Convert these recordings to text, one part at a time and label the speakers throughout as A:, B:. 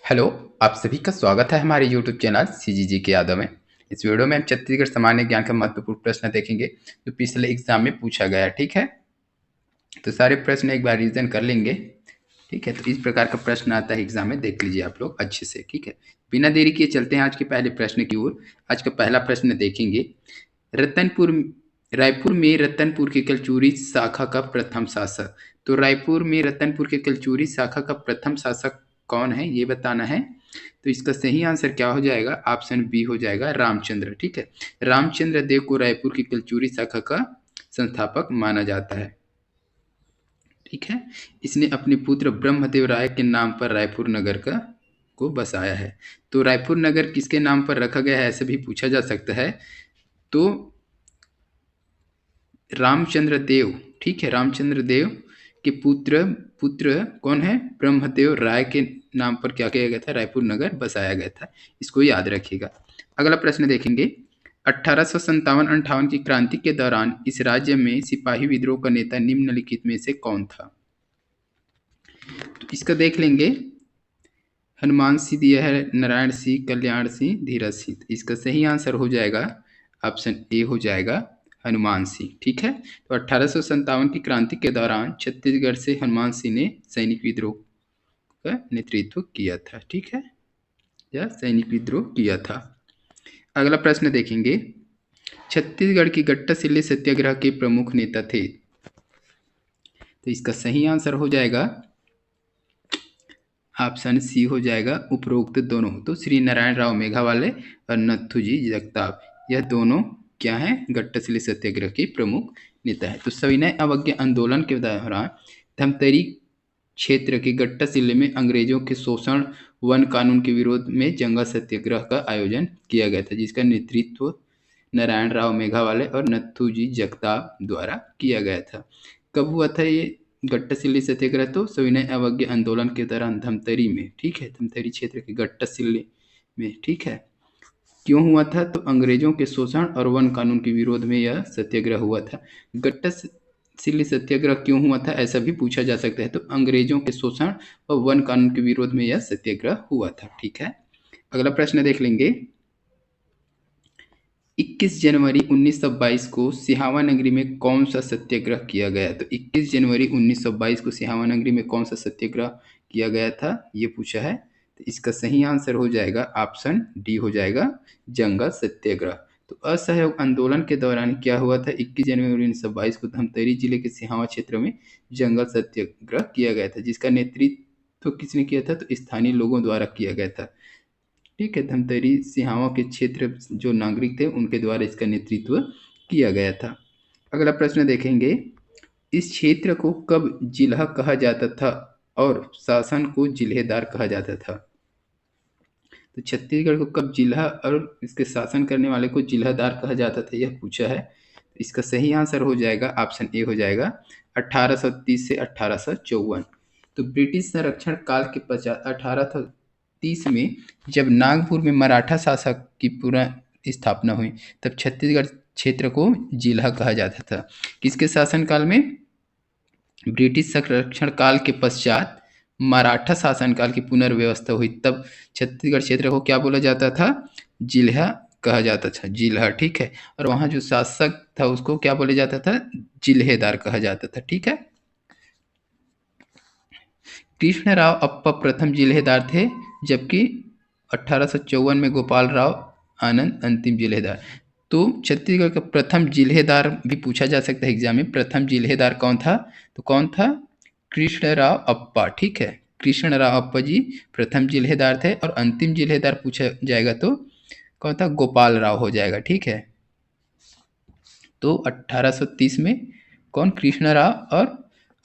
A: Hello, आप सभी का स्वागत है हमारे यूट्यूब चैनल सीजीजी के यादव में। इस वीडियो में हम छत्तीसगढ़ सामान्य ज्ञान का महत्वपूर्ण प्रश्न देखेंगे जो पिछले एग्जाम में पूछा गया है। ठीक है, तो सारे प्रश्न एक बार रिवीजन कर लेंगे। ठीक है, तो इस प्रकार का प्रश्न आता है एग्जाम में, देख लीजिए आप लोग अच्छे से। ठीक है, बिना देरी किए चलते हैं आज के पहले प्रश्न की ओर। आज का पहला प्रश्न देखेंगे। रतनपुर रायपुर में रतनपुर की कलचुरी शाखा का प्रथम शासक। तो रायपुर में रतनपुर के कलचुरी शाखा का प्रथम शासक कौन है, ये बताना है। तो इसका सही आंसर क्या हो जाएगा? ऑप्शन बी हो जाएगा, रामचंद्र। ठीक है, रामचंद्र देव को रायपुर की कलचुरी शाखा का संस्थापक माना जाता है। ठीक है, इसने अपने पुत्र ब्रह्मदेव राय के नाम पर रायपुर नगर को बसाया है। तो रायपुर नगर किसके नाम पर रखा गया है, ऐसे भी पूछा जा सकता है। तो रामचंद्र देव, ठीक है, रामचंद्र देव के पुत्र पुत्र कौन है? ब्रह्मदेव राय के नाम पर क्या किया गया था? रायपुर नगर बसाया गया था। इसको याद रखिएगा। अगला प्रश्न देखेंगे। 1857-58 की क्रांति के दौरान इस राज्य में सिपाही विद्रोह का नेता निम्नलिखित में से कौन था? तो इसका देख लेंगे। हनुमान सिंह दिया है, नारायण सिंह, कल्याण सिंह, धीरज सिंह। इसका सही आंसर हो जाएगा ऑप्शन ए हो जाएगा, हनुमान सिंह। ठीक है, तो 1857 की क्रांति के दौरान छत्तीसगढ़ से हनुमान सिंह ने सैनिक विद्रोह का नेतृत्व किया था। ठीक है, या सैनिक विद्रोह किया था। अगला प्रश्न देखेंगे। छत्तीसगढ़ की गट्टासिल्ली सत्याग्रह के प्रमुख नेता थे। तो इसका सही आंसर हो जाएगा ऑप्शन सी हो जाएगा, उपरोक्त दोनों। तो श्री नारायण राव मेघावाले और नथुजी जगताप, यह दोनों क्या हैं? गट्टासिल्ली सत्याग्रह के प्रमुख नेता है। तो सविनय अवज्ञा आंदोलन के दौरान धमतरी क्षेत्र के गट्टासिल्ली में अंग्रेजों के शोषण वन कानून के विरोध में जंगल सत्याग्रह का आयोजन किया गया था, जिसका नेतृत्व नारायण राव मेघावाले और नथुजी जगताप द्वारा किया गया था। कब हुआ था ये गट्टासिल्ली सत्याग्रह? तो सविनय अवज्ञा आंदोलन के दौरान धमतरी में। ठीक है, धमतरी क्षेत्र के गट्टासिल्ली में। ठीक है, क्यों हुआ था? तो अंग्रेजों के शोषण और वन कानून के विरोध में यह सत्याग्रह हुआ था। गट्टासिल्ली सत्याग्रह क्यों हुआ था, ऐसा भी पूछा जा सकता है। तो अंग्रेजों के शोषण और वन कानून के विरोध में यह सत्याग्रह हुआ था। ठीक है, अगला प्रश्न देख लेंगे। 21 जनवरी 1922 को सिहावा नगरी में कौन सा सत्याग्रह किया गया? तो 21 जनवरी 1922 को सिहावा नगरी में कौन सा सत्याग्रह किया गया था, ये पूछा है। तो इसका सही आंसर हो जाएगा ऑप्शन डी हो जाएगा, जंगल सत्याग्रह। तो असहयोग आंदोलन के दौरान क्या हुआ था? 21 जनवरी 1922 को धमतरी जिले के सिहावा क्षेत्र में जंगल सत्याग्रह किया गया था, जिसका नेतृत्व किसने किया था? तो स्थानीय लोगों द्वारा किया गया था। ठीक है, धमतरी सिहावा के क्षेत्र जो नागरिक थे उनके द्वारा इसका नेतृत्व किया गया था। अगला प्रश्न देखेंगे। इस क्षेत्र को कब जिला कहा जाता था और शासन को जिलेदार कहा जाता था? तो छत्तीसगढ़ को कब जिला और इसके शासन करने वाले को जिलादार कहा जाता था, यह पूछा है। तो इसका सही आंसर हो जाएगा ऑप्शन ए हो जाएगा, 1830 से 1854। तो ब्रिटिश संरक्षण काल के पश्चात 1830 में जब नागपुर में मराठा शासक की पुनः स्थापना हुई, तब छत्तीसगढ़ क्षेत्र को जिला कहा जाता था। किसके शासनकाल में? ब्रिटिश संरक्षण काल के पश्चात मराठा शासनकाल की पुनर्व्यवस्था हुई, तब छत्तीसगढ़ क्षेत्र को क्या बोला जाता था? जिला कहा जाता था, जिला। ठीक है, और वहाँ जो शासक था उसको क्या बोला जाता था? जिलेदार कहा जाता था। ठीक है, कृष्णराव अप्पा प्रथम जिलेदार थे, जबकि 1854 में गोपाल राव आनंद अंतिम जिलेदार। तो छत्तीसगढ़ का प्रथम जिलेदार भी पूछा जा सकता है एग्जाम में। प्रथम जिलेदार कौन था? तो कौन था? कृष्णराव अप्पा। ठीक है, कृष्णराव अप्पा जी प्रथम जिलेदार थे, और अंतिम जिलेदार पूछा जाएगा तो कौन था? गोपाल राव हो जाएगा। ठीक है, तो 1830 में कौन? कृष्णराव, और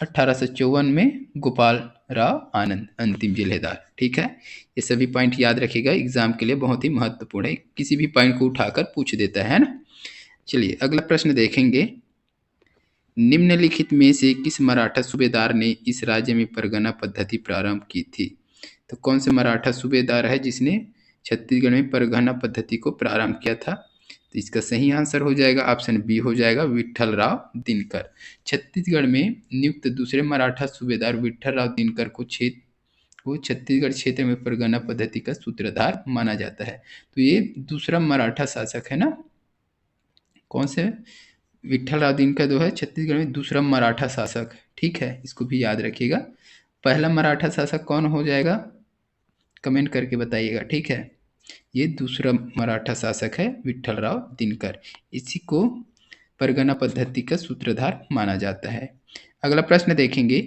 A: 1854 में गोपाल राव आनंद अंतिम जिलेदार। ठीक है, ये सभी पॉइंट याद रखिएगा, एग्जाम के लिए बहुत ही महत्वपूर्ण है, किसी भी पॉइंट को उठाकर पूछ देता है ना। चलिए अगला प्रश्न देखेंगे। निम्नलिखित में से किस मराठा सूबेदार ने इस राज्य में परगना पद्धति प्रारंभ की थी? तो कौन से मराठा सूबेदार है जिसने छत्तीसगढ़ में परगना पद्धति को प्रारंभ किया था? तो इसका सही आंसर हो जाएगा ऑप्शन बी हो जाएगा, विट्ठल राव दिनकर। छत्तीसगढ़ में नियुक्त दूसरे मराठा सूबेदार विट्ठल राव दिनकर को क्षेत्र वो छत्तीसगढ़ क्षेत्र में परगना पद्धति का सूत्रधार माना जाता है। तो ये दूसरा मराठा शासक है ना, कौन से? विट्ठलराव दिनकर जो है छत्तीसगढ़ में दूसरा मराठा शासक, ठीक है, इसको भी याद रखिएगा। पहला मराठा शासक कौन हो जाएगा, कमेंट करके बताइएगा, ठीक है। ये दूसरा मराठा शासक है विट्ठलराव दिनकर, इसी को परगना पद्धति का सूत्रधार माना जाता है। अगला प्रश्न देखेंगे,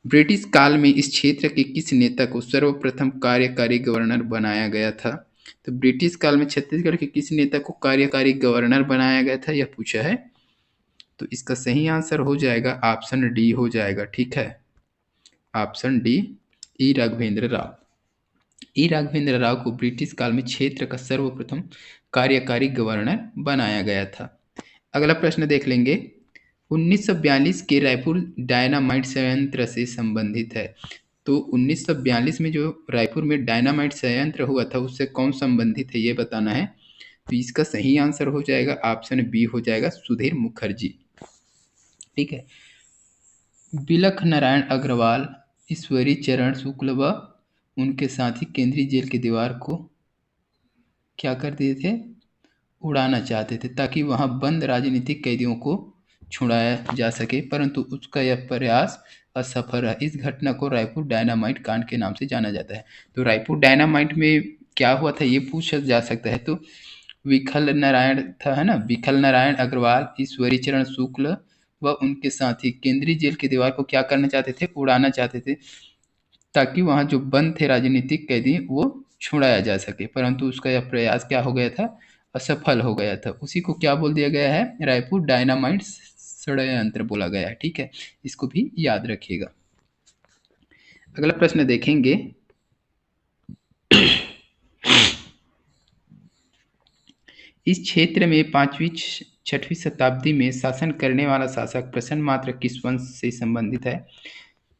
A: ब्रिटिश काल में इस क्षेत्र के किस नेता को सर्वप्रथम कार्यकारी गवर्नर बनाया गया था? तो ब्रिटिश काल में छत्तीसगढ़ के किस नेता को कार्यकारी गवर्नर बनाया गया था, यह पूछा है। तो इसका सही आंसर हो जाएगा ऑप्शन डी हो जाएगा, ठीक है, ऑप्शन डी, ई राघवेंद्र राव। ई राघवेंद्र राव को ब्रिटिश काल में क्षेत्र का सर्वप्रथम कार्यकारी गवर्नर बनाया गया था। अगला प्रश्न देख लेंगे, 1942 के रायपुर डायनामाइट संयंत्र से संबंधित है। तो 1942 में जो रायपुर में डायनामाइट संयंत्र हुआ था उससे कौन संबंधित है ये बताना है। तो इसका सही आंसर हो जाएगा ऑप्शन बी हो जाएगा सुधीर मुखर्जी, ठीक है। बिलख नारायण अग्रवाल, ईश्वरी चरण शुक्ल व उनके साथी केंद्रीय जेल की दीवार को क्या कर दिए थे, उड़ाना चाहते थे ताकि वहां बंद राजनीतिक कैदियों को छुड़ाया जा सके, परंतु उसका यह प्रयास असफल रहा। इस घटना को रायपुर डायनामाइट कांड के नाम से जाना जाता है। तो रायपुर डायनामाइट में क्या हुआ था ये पूछा जा सकता है। तो विखल नारायण था, है ना, विखल नारायण अग्रवाल, ईश्वरी चरण शुक्ल व उनके साथी केंद्रीय जेल की दीवार को क्या करना चाहते थे, उड़ाना चाहते थे ताकि वहां जो बंद थे राजनीतिक कैदी वो छुड़ाया जा सके, परंतु उसका यह प्रयास क्या हो गया था, असफल हो गया था। उसी को क्या बोल दिया गया है, रायपुर डायनामाइट षड्यंत्र बोला गया है, ठीक है, इसको भी याद रखिएगा। अगला प्रश्न देखेंगे, इस क्षेत्र में 5वीं-6वीं शताब्दी में शासन करने वाला शासक प्रसन्न मात्र किस वंश से संबंधित है?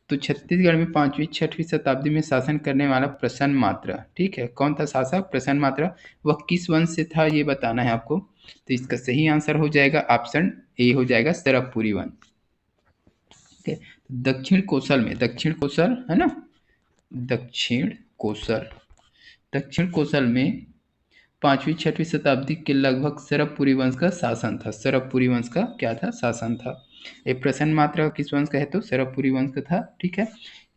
A: तो छत्तीसगढ़ में 5वीं-6वीं शताब्दी में शासन करने वाला प्रसन्न मात्र, ठीक है, कौन था शासक, प्रसन्न मात्र, वह किस वंश से था ये बताना है आपको। तो इसका सही आंसर हो जाएगा ऑप्शन ए हो जाएगा सरभपुरी वंश, ठीक है। दक्षिण कोसल में, दक्षिण कोसल है ना, दक्षिण कोसल में 5वीं-6वीं शताब्दी के लगभग सरभपुरी वंश का शासन था। सरभपुरी वंश का क्या था, शासन था। ये प्रसन्न मात्रा किस वंश का है, तो सरभपुरी वंश का था, ठीक है।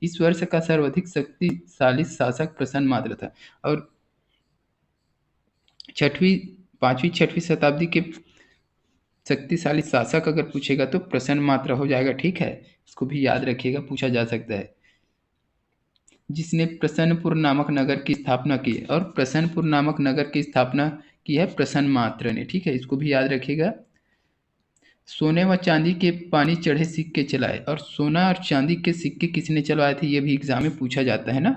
A: इस वर्ष का सर्वाधिक शक्तिशाली शासक प्रसन्न मात्रा था। और 5वीं-6वीं शताब्दी के शक्तिशाली शासक अगर पूछेगा तो प्रसन्न मात्रा हो जाएगा, ठीक है, इसको भी याद रखिएगा, पूछा जा सकता है। जिसने प्रसन्नपुर नामक नगर की स्थापना की, और प्रसन्नपुर नामक नगर की स्थापना की है प्रसन्न मात्र ने, ठीक है, इसको भी याद रखिएगा। सोने व चांदी के पानी चढ़े सिक्के चलाए, और सोना और चांदी के सिक्के किसने चलवाए थे ये भी एग्जाम में पूछा जाता है ना,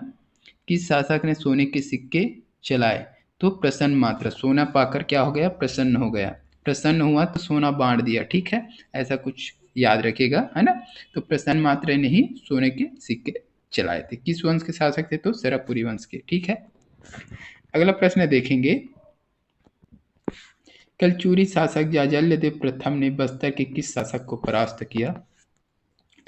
A: किस शासक ने सोने के सिक्के चलाए? तो प्रसन्न मात्र, सोना पाकर क्या हो गया, प्रसन्न हो गया, प्रसन्न हुआ तो सोना बांट दिया, ठीक है, ऐसा कुछ याद रखिएगा, है ना। तो प्रसन्न मात्र ने ही सोने के सिक्के चलाए थे। किस वंश के शासक थे, तो सरभपुरी वंश के, ठीक है। अगला प्रश्न देखेंगे, कलचुरी शासक जाजल्यदेव प्रथम ने बस्तर के किस शासक को परास्त किया?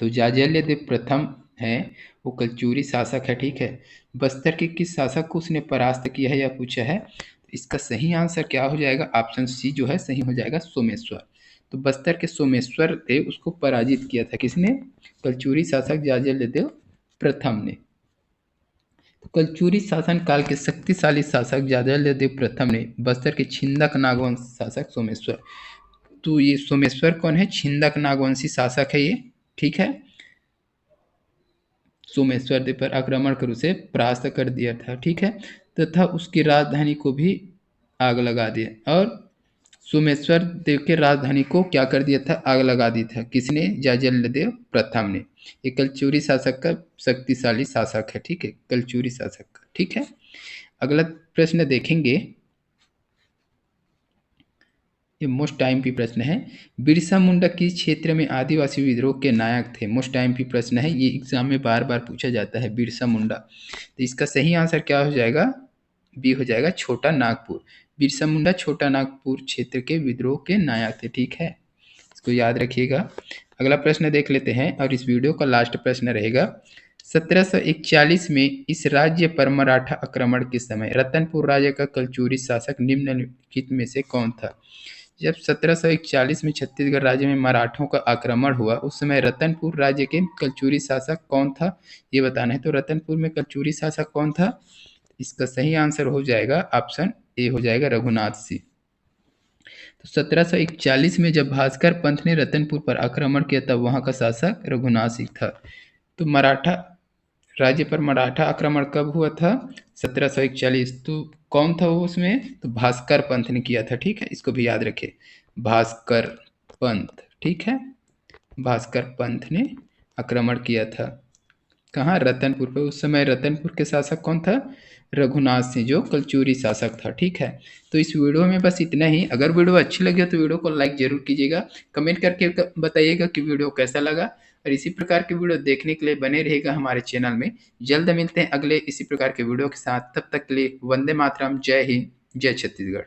A: तो जाजल्यदेव प्रथम है वो कलचुरी शासक है, ठीक है। बस्तर के किस शासक को उसने परास्त किया है यह पूछा है। तो इसका सही आंसर क्या हो जाएगा, ऑप्शन सी जो है सही हो जाएगा, सोमेश्वर। तो बस्तर के सोमेश्वर थे उसको पराजित किया था किसने, कलचुरी शासक जाजल्यदेव प्रथम ने। तो कलचुरी शासन काल के शक्तिशाली शासक जाजल्यदेव प्रथम ने बस्तर के छिंदक नागवंश शासक सोमेश्वर, तो ये सोमेश्वर कौन है, छिंदक नागवंशी शासक है ये, ठीक है। सोमेश्वर देव पर आक्रमण कर उसे परास्त कर दिया था, ठीक है, तथा उसकी राजधानी को भी आग लगा दिया। और सोमेश्वर देव के राजधानी को क्या कर दिया था, आग लगा दी था, किसने, जाजल्यदेव प्रथम ने। ये कलचुरी शासक का शक्तिशाली शासक है, ठीक है, कलचुरी शासक का, ठीक है। अगला प्रश्न देखेंगे, ये मोस्ट टाइम पी प्रश्न है, बिरसा मुंडा किस क्षेत्र में आदिवासी विद्रोह के नायक थे? मोस्ट टाइम पी प्रश्न है, ये एग्जाम में बार बार पूछा जाता है, बिरसा मुंडा। तो इसका सही आंसर क्या हो जाएगा, बी हो जाएगा छोटा नागपुर। बिरसा मुंडा छोटा नागपुर क्षेत्र के विद्रोह के नायक थे, ठीक है, इसको याद रखिएगा। अगला प्रश्न देख लेते हैं, और इस वीडियो का लास्ट प्रश्न रहेगा, 1741 में इस राज्य पर मराठा आक्रमण के समय रतनपुर राज्य का कलचुरी शासक निम्नलिखित में से कौन था? जब 1741 में छत्तीसगढ़ राज्य में मराठों का आक्रमण हुआ, उस समय रतनपुर राज्य के कलचुरी शासक कौन था, ये बताना है। तो रतनपुर में कलचुरी शासक कौन था? इसका सही आंसर हो जाएगा ऑप्शन ए, हो जाएगा रघुनाथ सिंह। तो 1741 में जब भास्कर पंथ ने रतनपुर पर आक्रमण किया, तब वहां का शासक रघुनाथ सिंह था। तो मराठा राज्य पर मराठा आक्रमण कब हुआ था? 1741। तो कौन था वो उसमें? तो भास्कर पंथ ने किया था। ठीक है, इसको भी याद रखे, भास्कर पंथ। ठीक है, भास्कर पंथ ने आक्रमण किया था। कहाँ? रतनपुर पर। उस समय रतनपुर के शासक कौन था? रघुनाथ सिंह, जो कलचुरी शासक था। ठीक है, तो इस वीडियो में बस इतना ही। अगर वीडियो अच्छी लगी तो वीडियो को लाइक जरूर कीजिएगा, कमेंट करके बताइएगा कि वीडियो कैसा लगा, और इसी प्रकार के वीडियो देखने के लिए बने रहेगा हमारे चैनल में। जल्द मिलते हैं अगले इसी प्रकार के वीडियो के साथ, तब तक के लिए वंदे मातरम, जय हिंद, जय छत्तीसगढ़।